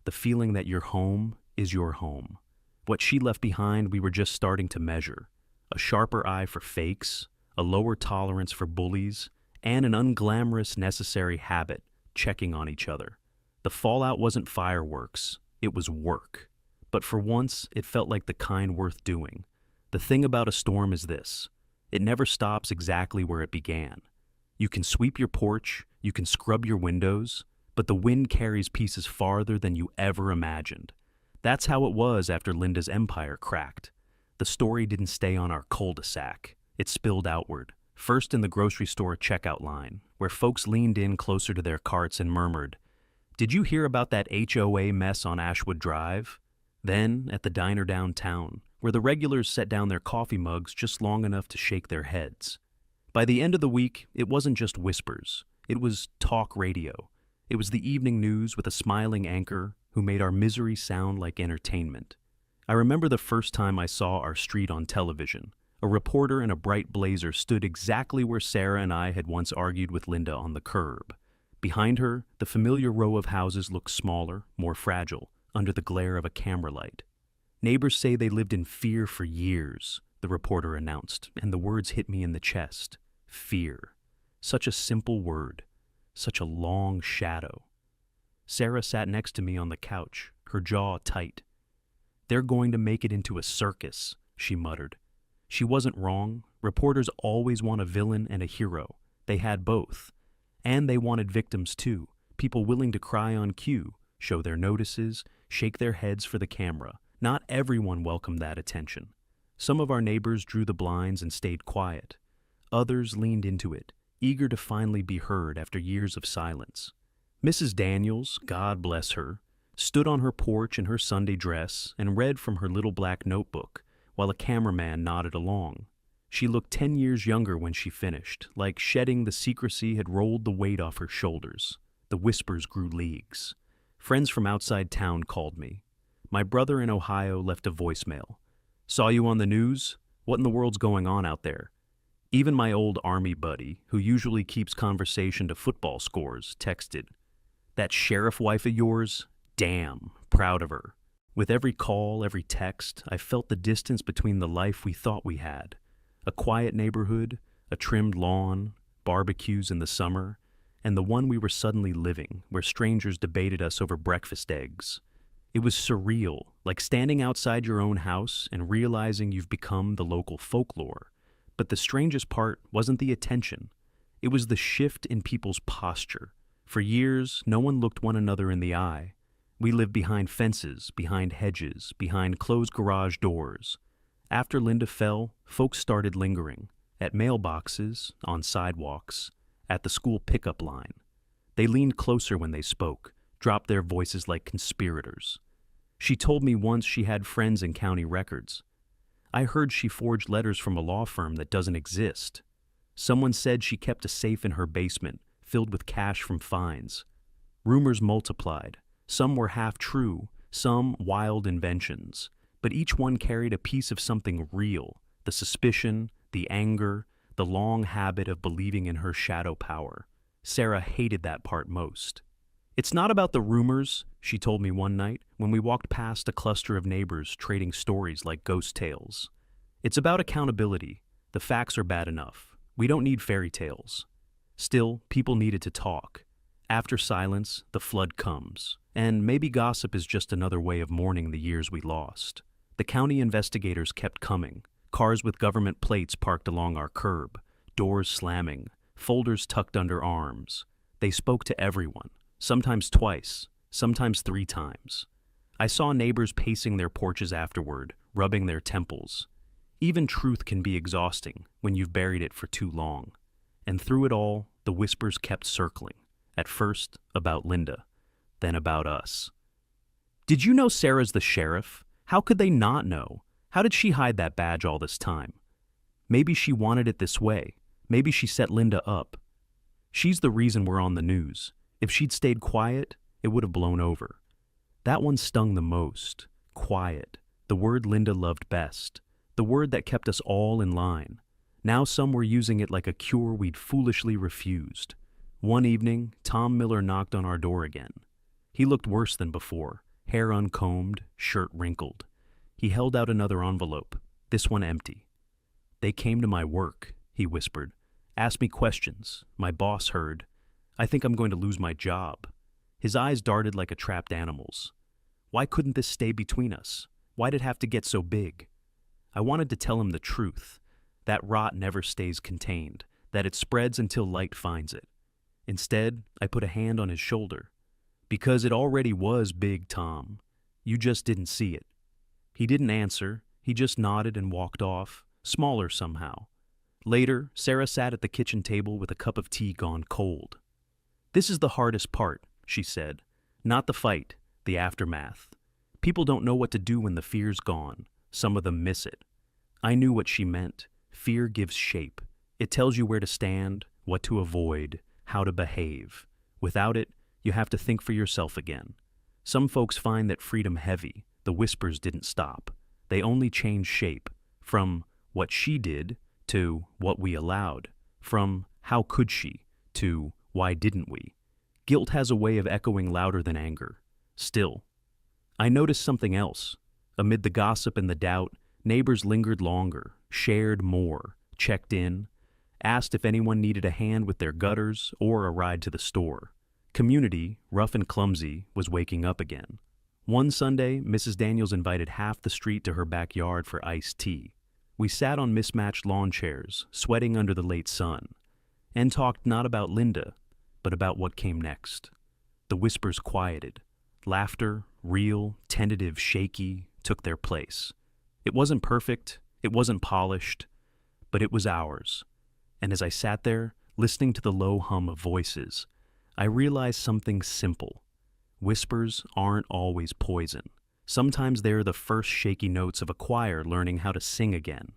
the feeling that your home is your home. What she left behind, we were just starting to measure. A sharper eye for fakes, a lower tolerance for bullies, and an unglamorous necessary habit, checking on each other. The fallout wasn't fireworks, it was work. But for once, it felt like the kind worth doing. The thing about a storm is this: it never stops exactly where it began. You can sweep your porch, you can scrub your windows, but the wind carries pieces farther than you ever imagined. That's how it was after Linda's empire cracked. The story didn't stay on our cul-de-sac. It spilled outward, first in the grocery store checkout line, where folks leaned in closer to their carts and murmured, "Did you hear about that HOA mess on Ashwood Drive?" Then at the diner downtown, where the regulars set down their coffee mugs just long enough to shake their heads. By the end of the week, it wasn't just whispers. It was talk radio. It was the evening news with a smiling anchor who made our misery sound like entertainment. I remember the first time I saw our street on television. A reporter in a bright blazer stood exactly where Sarah and I had once argued with Linda on the curb. Behind her, the familiar row of houses looked smaller, more fragile, under the glare of a camera light. "Neighbors say they lived in fear for years," the reporter announced, and the words hit me in the chest. Fear. Such a simple word. Such a long shadow. Sarah sat next to me on the couch, her jaw tight. "They're going to make it into a circus," she muttered. She wasn't wrong. Reporters always want a villain and a hero. They had both. And they wanted victims too, people willing to cry on cue, show their notices, shake their heads for the camera. Not everyone welcomed that attention. Some of our neighbors drew the blinds and stayed quiet. Others leaned into it, eager to finally be heard after years of silence. Mrs. Daniels, God bless her, stood on her porch in her Sunday dress and read from her little black notebook, while a cameraman nodded along. She looked 10 years younger when she finished, like shedding the secrecy had rolled the weight off her shoulders. The whispers grew leagues. Friends from outside town called me. My brother in Ohio left a voicemail. "Saw you on the news? What in the world's going on out there?" Even my old army buddy, who usually keeps conversation to football scores, texted, "That sheriff wife of yours? Damn, proud of her." With every call, every text, I felt the distance between the life we thought we had. A quiet neighborhood, a trimmed lawn, barbecues in the summer, and the one we were suddenly living, where strangers debated us over breakfast eggs. It was surreal, like standing outside your own house and realizing you've become the local folklore. But the strangest part wasn't the attention. It was the shift in people's posture. For years, no one looked one another in the eye. We lived behind fences, behind hedges, behind closed garage doors. After Linda fell, folks started lingering, at mailboxes, on sidewalks, at the school pickup line. They leaned closer when they spoke, dropped their voices like conspirators. She told me once she had friends in county records. I heard she forged letters from a law firm that doesn't exist. Someone said she kept a safe in her basement, filled with cash from fines. Rumors multiplied. Some were half true, some wild inventions. But each one carried a piece of something real, the suspicion, the anger, the long habit of believing in her shadow power. Sarah hated that part most. "It's not about the rumors," she told me one night when we walked past a cluster of neighbors trading stories like ghost tales. "It's about accountability. The facts are bad enough. We don't need fairy tales." Still, people needed to talk. After silence, the flood comes. And maybe gossip is just another way of mourning the years we lost. The county investigators kept coming, cars with government plates parked along our curb, doors slamming, folders tucked under arms. They spoke to everyone. Sometimes twice, sometimes 3 times. I saw neighbors pacing their porches afterward, rubbing their temples. Even truth can be exhausting when you've buried it for too long. And through it all, the whispers kept circling. At first, about Linda. then about us. Did you know Sarah's the sheriff? How could they not know? How did she hide that badge all this time? Maybe she wanted it this way. Maybe she set Linda up. She's the reason we're on the news. If she'd stayed quiet, it would have blown over. That one stung the most. Quiet. The word Linda loved best. The word that kept us all in line. Now some were using it like a cure we'd foolishly refused. One evening, Tom Miller knocked on our door again. He looked worse than before, hair uncombed, shirt wrinkled. He held out another envelope, this one empty. "They came to my work," he whispered. "Asked me questions. My boss heard. I think I'm going to lose my job." His eyes darted like a trapped animal's. Why couldn't this stay between us? Why'd it have to get so big? I wanted to tell him the truth. That rot never stays contained, that it spreads until light finds it. Instead, I put a hand on his shoulder. "Because it already was big, Tom. You just didn't see it." He didn't answer. He just nodded and walked off, smaller somehow. Later, Sarah sat at the kitchen table with a cup of tea gone cold. "This is the hardest part," she said. "Not the fight, the aftermath. People don't know what to do when the fear's gone. Some of them miss it." I knew what she meant. Fear gives shape. It tells you where to stand, what to avoid, how to behave. Without it, you have to think for yourself again. Some folks find that freedom heavy. The whispers didn't stop. They only changed shape, from what she did to what we allowed, from how could she to why didn't we. Guilt has a way of echoing louder than anger. Still, I noticed something else. Amid the gossip and the doubt, neighbors lingered longer, shared more, checked in, asked if anyone needed a hand with their gutters or a ride to the store. Community, rough and clumsy, was waking up again. One Sunday, Mrs. Daniels invited half the street to her backyard for iced tea. We sat on mismatched lawn chairs, sweating under the late sun, and talked not about Linda, but about what came next. The whispers quieted. Laughter, real, tentative, shaky, took their place. It wasn't perfect, it wasn't polished, but it was ours. And as I sat there, listening to the low hum of voices, I realized something simple. Whispers aren't always poison. Sometimes they're the first shaky notes of a choir learning how to sing again.